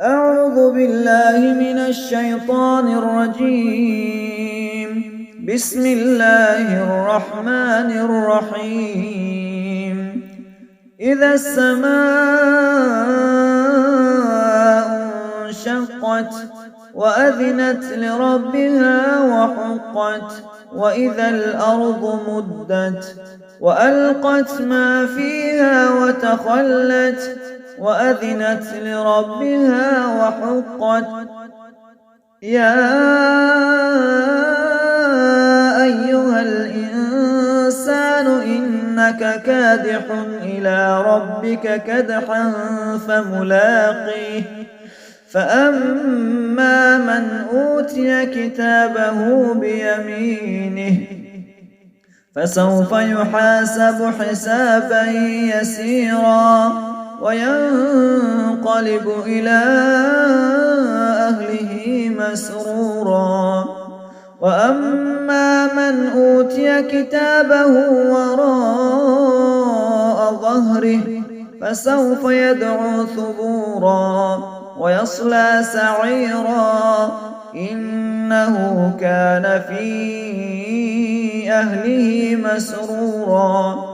أعوذ بالله من الشيطان الرجيم. بسم الله الرحمن الرحيم. إذا السماء انشقت وأذنت لربها وحقت وإذا الأرض مدت وألقت ما فيها وتخلت وأذنت لربها وحقت. يا أيها الإنسان إنك كادح إلى ربك كدحا فملاقيه فأما من أوتي كتابه بيمينه فسوف يحاسب حسابا يسيرا وينقلب إلى أهله مسرورا. وأما من أوتي كتابه وراء ظهره فسوف يدعو ثبورا ويصلى سعيرا إنه كان في أهله مسرورا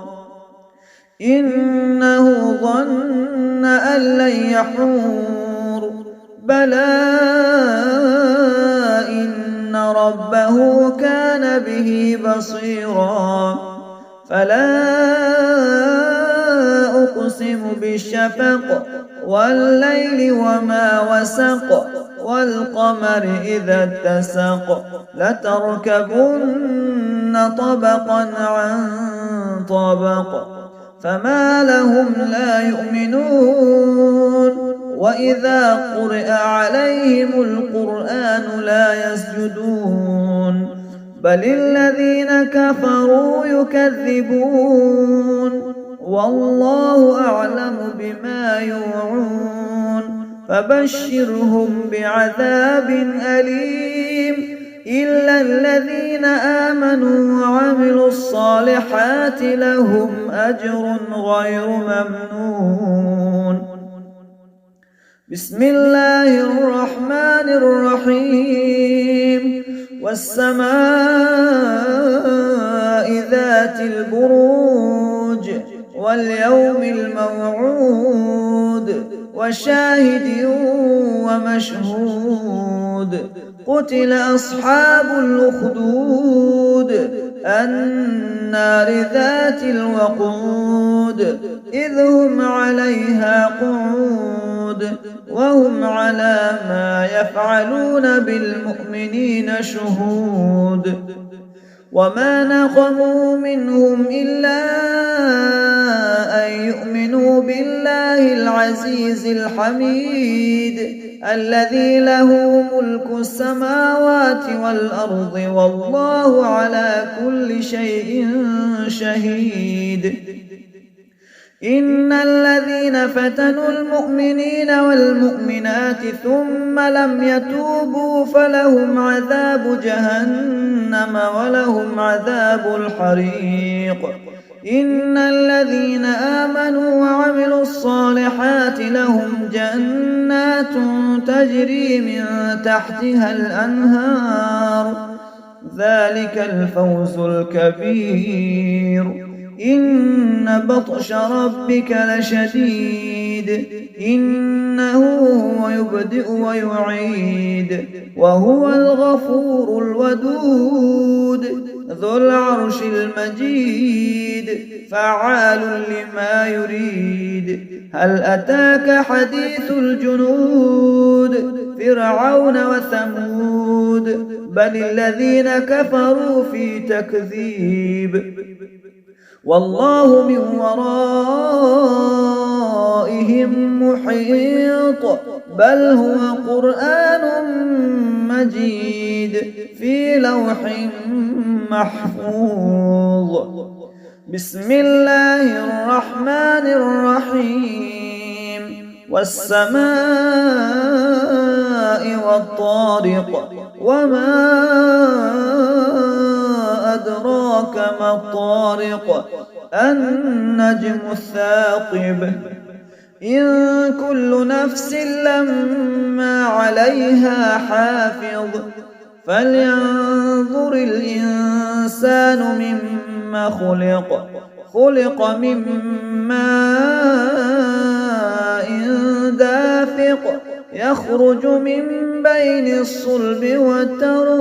إنه ظن أن لن يحور بلى إن ربه كان به بصيرا. فلا أقسم بالشفق والليل وما وسق والقمر إذا اتسق لتركبن طبقا عن طبق فما لهم لا يؤمنون وإذا قرئ عليهم القرآن لا يسجدون بل الذين كفروا يكذبون والله أعلم بما يوعون فبشرهم بعذاب أليم إلا الذين آمنوا وعملوا الصالحات لهم أجر غير ممنون. بسم الله الرحمن الرحيم. والسماء ذات البروج واليوم الموعود وشاهد ومشهود قتل أصحاب الأخدود النار ذات الوقود إذ هم عليها قعود وهم على ما يفعلون بالمؤمنين شهود. وما نقموا منهم إلا أن يؤمنوا بالله العزيز الحميد الذي له ملك السماوات والأرض والله على كل شيء شهيد. إن الذين فتنوا المؤمنين والمؤمنات ثم لم يتوبوا فلهم عذاب جهنم ولهم عذاب الحريق. إن الذين آمنوا وعملوا الصالحات لهم جنات تجري من تحتها الأنهار ذلك الفوز الكبير. إن بطش ربك لشديد إنه هو يبدئ ويعيد وهو الغفور الودود ذو العرش المجيد فعال لما يريد. هل أتاك حديث الجنود فرعون وثمود بل الذين كفروا في تكذيب والله من ورائهم محيط بل هو قرآن مجيد في لوح محفوظ. بسم الله الرحمن الرحيم. والسماء والطارق وما أدراك ما الطارق النجم الثاقب إن كل نفس لما عليها حافظ فلينظر الإنسان مما خلق خلق من ماء دافق يخرج من بين الصلب والترائب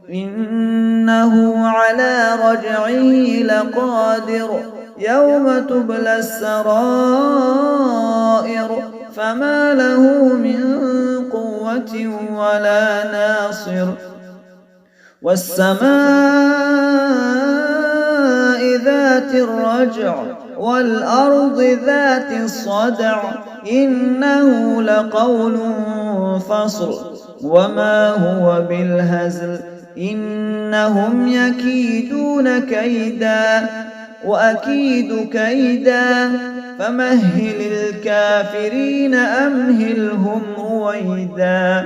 إنه على رجعه لقادر يوم تبلى السرائر فما له من قوة ولا ناصر والسماء ذات الرجع والأرض ذات الصدع إنه لقول فصل وما هو بالهزل إنهم يكيدون كيدا وأكيد كيدا فمهل الكافرين أمهلهم رويدا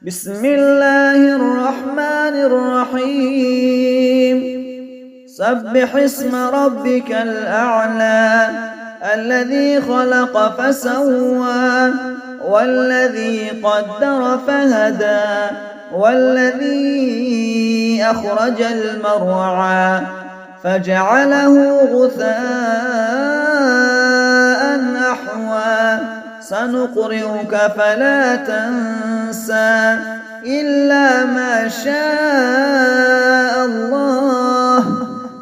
بسم الله الرحمن الرحيم سبح اسم ربك الأعلى الذي خلق فسوى والذي قدر فهدى والذي أخرج المرعى فجعله غثاء أحوى سنقرئك فلا تنسى إلا ما شاء الله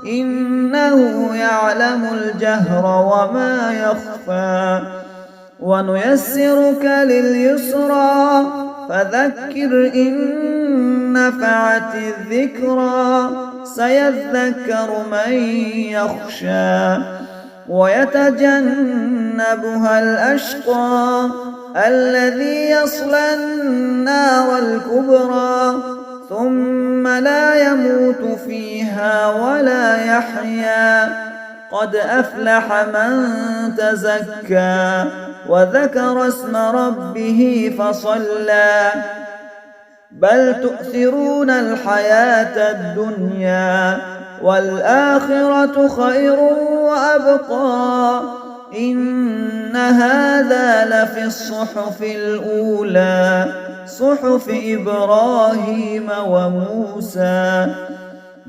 إنه يعلم الجهر وما يخفى ونيسرك لليسرى فذكر إن نفعت الذكرى سيذكر من يخشى ويتجنبها الأشقى الذي يصلى النار الكبرى ثم لا يموت فيها ولا يحيا قد أفلح من تزكى وذكر اسم ربه فصلى بل تؤثرون الحياة الدنيا والآخرة خير وأبقى إن هذا لفي الصحف الأولى صحف إبراهيم وموسى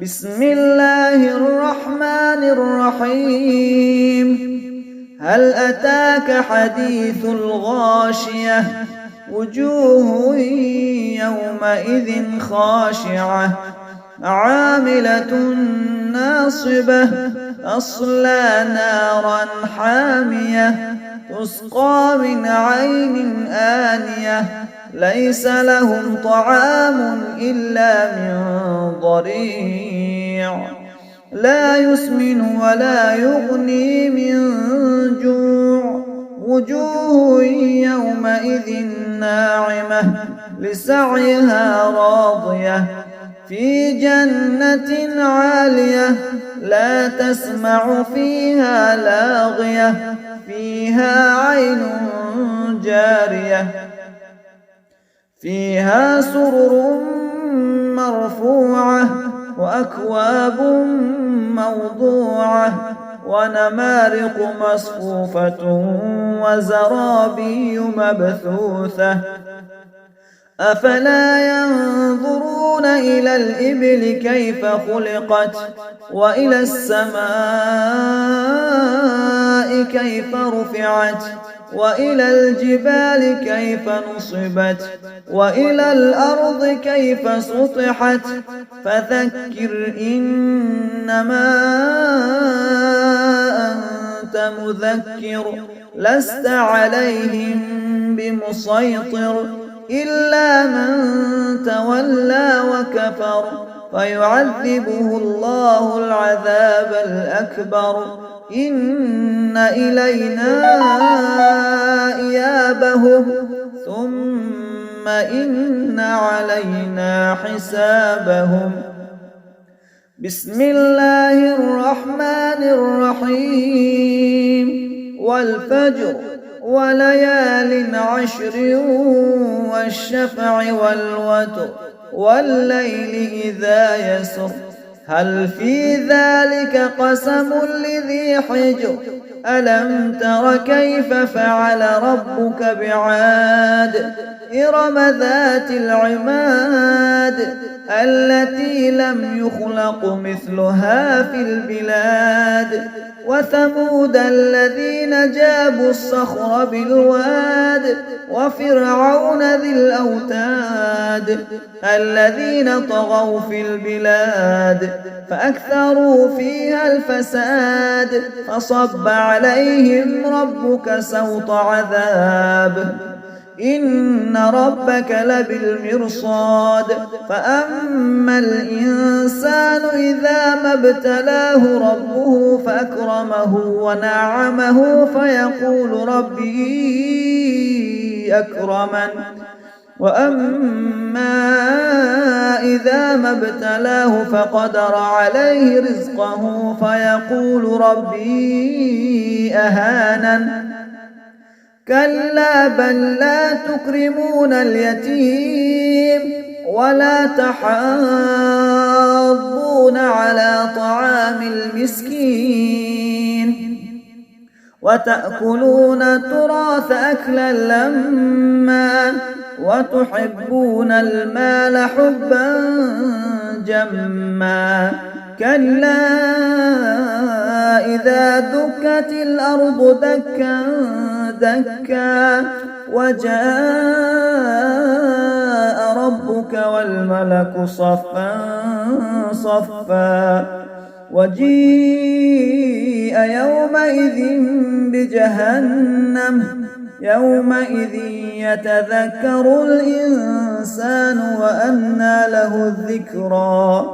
بسم الله الرحمن الرحيم هل أتاك حديث الغاشية وجوه يومئذ عاملة عاملة ناصبة تصلى نارا حامية تسقى من عين آنية ليس لهم طعام إلا من ضريع لا يسمن ولا يغني من جوع وجوه يومئذ ناعمة لسعيها راضية في جنة عالية لا تسمع فيها لاغية فيها عين جارية فيها سرر مرفوعة وأكواب موضوعة ونمارق مصفوفة وزرابي مبثوثة أفلا ينظرون إلى الإبل كيف خلقت وإلى السماء كيف رفعت وإلى الجبال كيف نصبت وإلى الأرض كيف سطحت فذكر إنما أنت مذكر لست عليهم بمسيطر إلا من تولى وكفر فيعذبه الله العذاب الأكبر إن إلينا إيابهم ثم إن علينا حسابهم بسم الله الرحمن الرحيم والفجر وليال عشر والشفع والوتر والليل إذا يسر هل في ذلك قسم لذي حجر ألم تر كيف فعل ربك بعاد إرم ذات العماد التي لم يخلق مثلها في البلاد وثمود الذين جابوا الصخر بالواد وفرعون ذي الأوتاد الذين طغوا في البلاد فأكثروا فيها الفساد فصب عليهم ربك سوط عذاب إن ربك لبالمرصاد فأما الإنسان إذا ما ابتلاه ربه فأكرمه ونعمه فيقول ربي أكرمن وأما إذا ما ابتلاه فقدر عليه رزقه فيقول ربي أهانن كلا بل لا تكرمون اليتيم ولا تحاضون على طعام المسكين وتأكلون التراث أكلا لما وتحبون المال حبا جما كلا إذا دكت الأرض دكا دكا وجاء ربك والملك صفا صفا وجيء يومئذ بجهنم يومئذ يتذكر الإنسان وأنى له الذكرى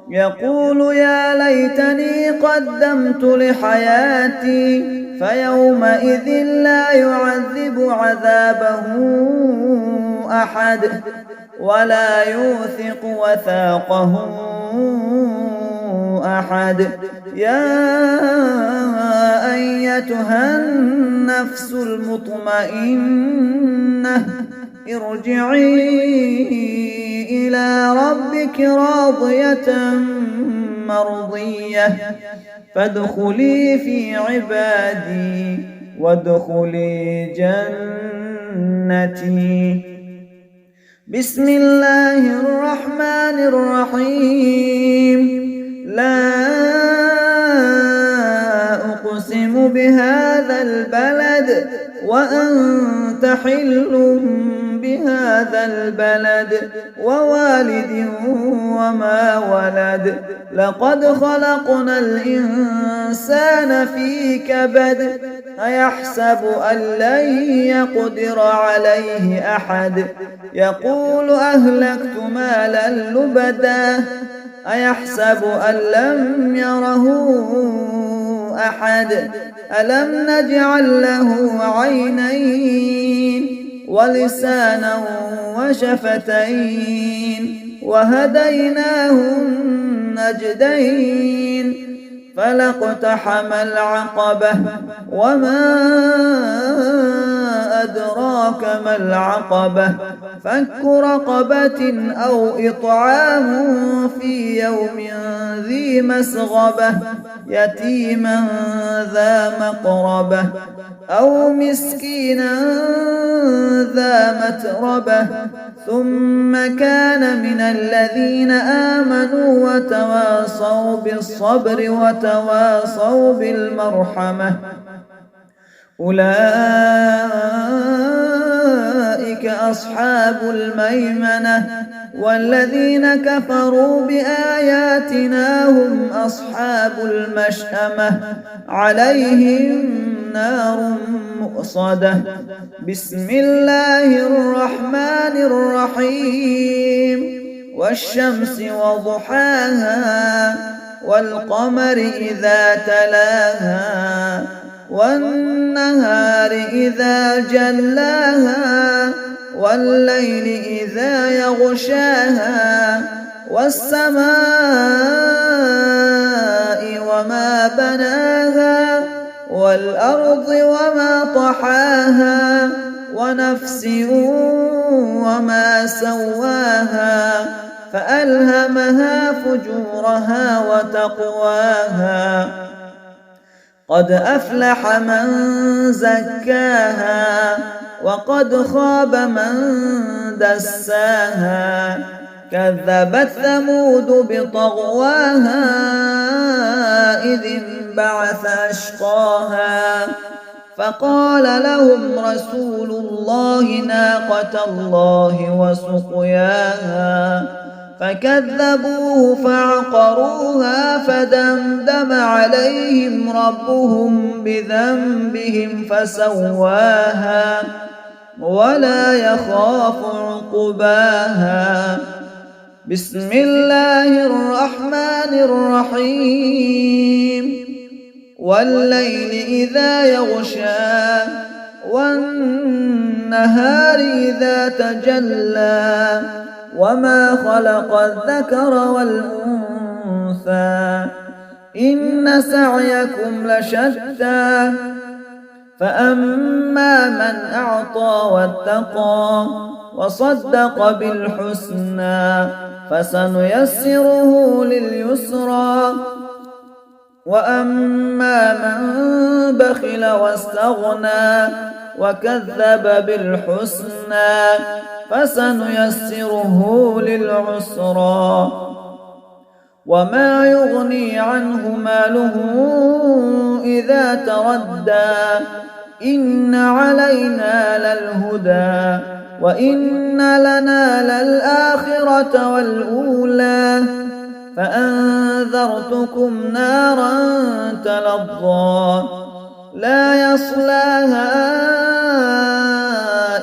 يقول يا ليتني قدمت لحياتي فيومئذ لا يعذب عذابه أحد ولا يوثق وثاقه أحد يا أيتها النفس المطمئنة ارجعي إلى ربك راضية مرضية فادخلي في عبادي وادخلي جنتي بسم الله الرحمن الرحيم لا أقسم بهذا البلد وأنت حل بهذا البلد ووالد وما ولد لقد خلقنا الإنسان في كبد أيحسب أن لن يقدر عليه أحد يقول أهلكت مالا لبدا أيحسب أن لم يره أحد ألم نجعل له عينين ولسانا وشفتين وهديناه النجدين فلاقتحم العقبة وما أدراك ما العقبة فك رقبة أو إطعام في يوم ذي مسغبة يتيما ذا مقربة أو مسكينا ذا متربة ثم كان من الذين آمنوا وتواصوا بالصبر وتواصوا بالمرحمة أولئك أصحاب الميمنة والذين كفروا بآياتنا هم أصحاب المشأمة عليهم نار مؤصدة بسم الله الرحمن الرحيم والشمس وضحاها والقمر إذا تلاها والنهار إذا جلاها والليل إذا يغشاها والسماء وما بناها والأرض وما طحاها ونفس وما سواها فألهمها فجورها وتقواها قد أفلح من زكاها وقد خاب من دساها كذبت ثمود بطغواها إذ انبعث أشقاها فقال لهم رسول الله ناقة الله وسقياها فكذبوه فعقروها فدمدم عليهم ربهم بذنبهم فسواها ولا يخاف عقباها. بسم الله الرحمن الرحيم والليل إذا يغشى والنهار إذا تجلى وما خلق الذكر والأنثى إن سعيكم لشتى فأما من أعطى واتقى وصدق بالحسنى فسنيسره لليسرى وأما من بخل واستغنى وكذب بالحسنى فسنيسره للعسرى وما يغني عنه ماله إذا تردى إن علينا للهدى وإن لنا للآخرة والأولى فأنذرتكم نارا تلظى لا يصلاها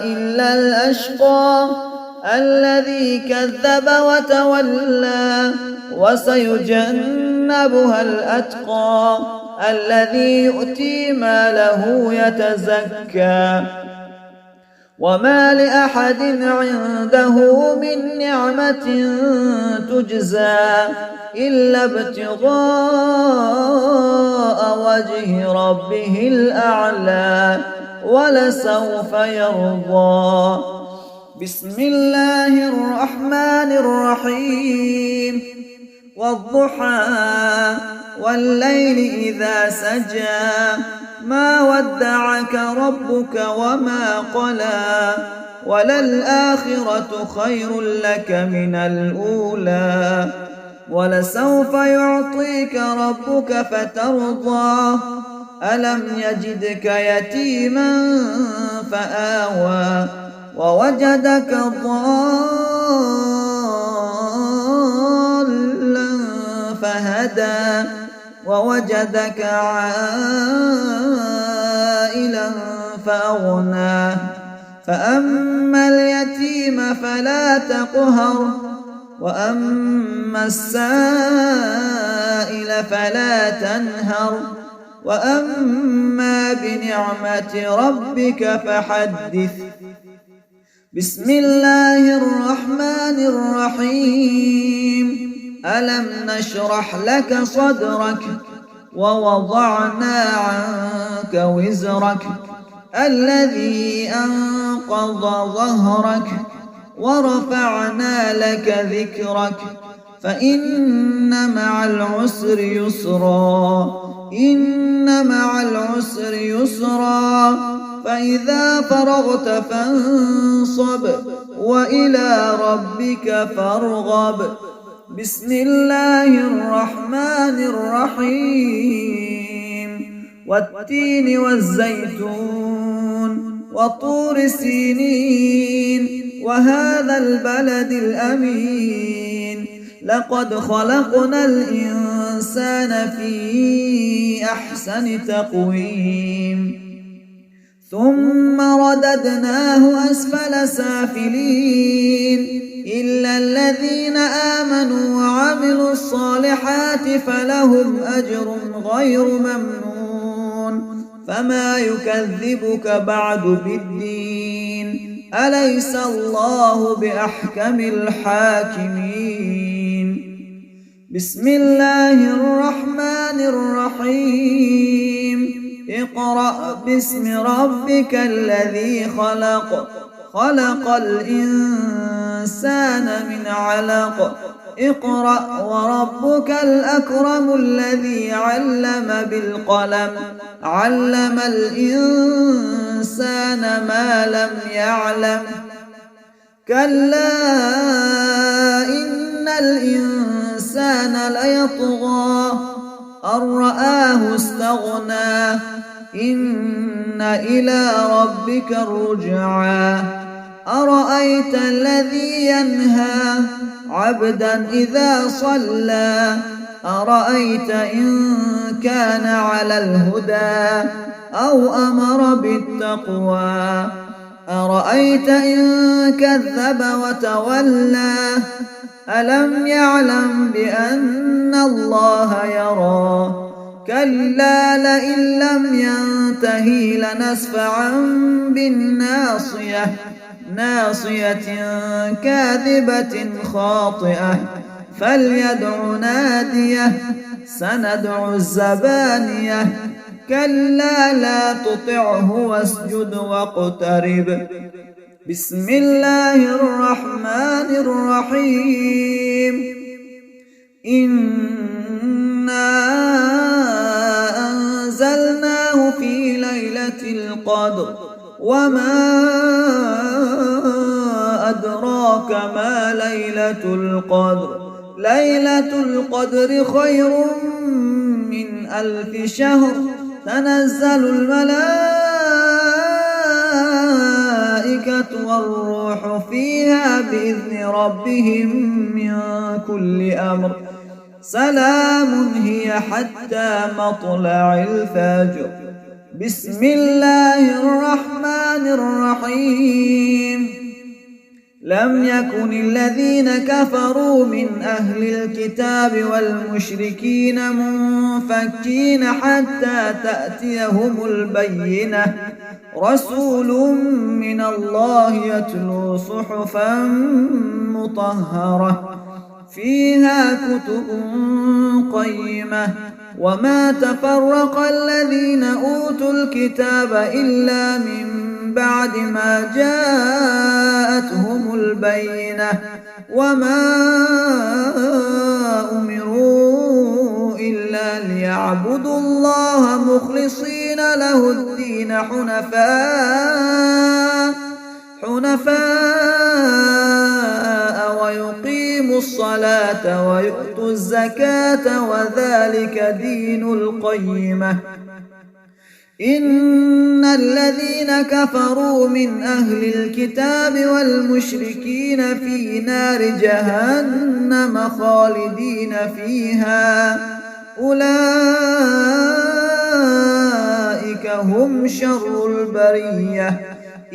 إلا الأشقى الذي كذب وتولى وسيجنبها الأتقى الذي يؤتي ماله يتزكى وما لأحد عنده من نعمة تجزى إلا ابتغاء وجه ربه الأعلى ولسوف يرضى. بسم الله الرحمن الرحيم والضحى والليل إذا سجى ما ودعك ربك وما قلى وللآخرة خير لك من الأولى ولسوف يعطيك ربك فترضى ألم يجدك يتيما فآوى ووجدك ضالا فهدى ووجدك عائلا فأغنى فأما اليتيم فلا تقهر وأما السائل فلا تنهر وأما بنعمة ربك فحدث. بسم الله الرحمن الرحيم ألم نشرح لك صدرك ووضعنا عنك وزرك الذي أنقض ظهرك ورفعنا لك ذكرك فإن مع العسر يسرا إن مع العسر يسرا فإذا فرغت فانصب وإلى ربك فارغب. بسم الله الرحمن الرحيم والتين والزيتون وطور سينين وهذا البلد الأمين لقد خلقنا الإنسان في أحسن تقويم ثم رددناه أسفل سافلين إلا الذين آمنوا وعملوا الصالحات فلهم أجر غير ممنون فما يكذبك بعد بالدين أليس الله بأحكم الحاكمين. بسم الله الرحمن الرحيم اقرأ باسم ربك الذي خلق خلق الإنسان الإنسان من علق اقرأ وربك الأكرم الذي علم بالقلم علم الإنسان ما لم يعلم كلا إن الإنسان ليطغى أن رآه استغنى إن إلى ربك الرجعى أرأيت الذي ينهى عبدا إذا صلى أرأيت إن كان على الهدى أو أمر بالتقوى أرأيت إن كذب وتولى ألم يعلم بأن الله يرى كلا لئن لم ينته لنسفعا بالناصية ناصية كاذبة خاطئة فليدع ناديه سندع الزبانية كلا لا تطعه واسجد واقترب بسم الله الرحمن الرحيم إنا أنزلناه في ليلة القدر وما أدراك ما ليلة القدر ليلة القدر خير من 1000 شهر تنزل الملائكة والروح فيها بإذن ربهم من كل أمر سلام هي حتى مطلع الفجر بسم الله الرحمن الرحيم لم يكن الذين كفروا من أهل الكتاب والمشركين منفكين حتى تأتيهم البينة رسول من الله يتلو صحفا مطهرة فيها كتب قيمة وما تفرق الذين أوتوا الكتاب إلا من بعد ما جاءتهم البينة وما أمروا إلا ليعبدوا الله مخلصين له الدين حنفاء ويقيموا الصلاة ويؤتوا الزكاة وذلك دين القيمة إن الذين كفروا من أهل الكتاب والمشركين في نار جهنم خالدين فيها أولئك هم شر البرية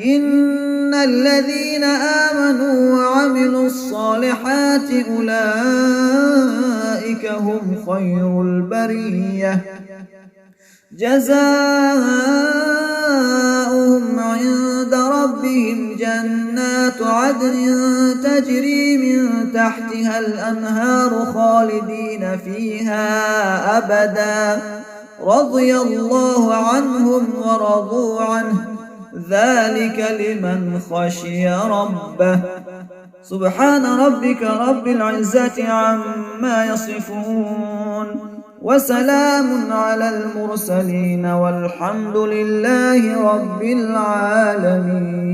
إن الذين آمنوا وعملوا الصالحات أولئك هم خير البرية جزاؤهم عند ربهم جنات عدن تجري من تحتها الأنهار خالدين فيها أبدا رضي الله عنهم ورضوا عنه ذلك لمن خشي ربه سبحان ربك رب العزة عما يصفون وسلام على المرسلين والحمد لله رب العالمين.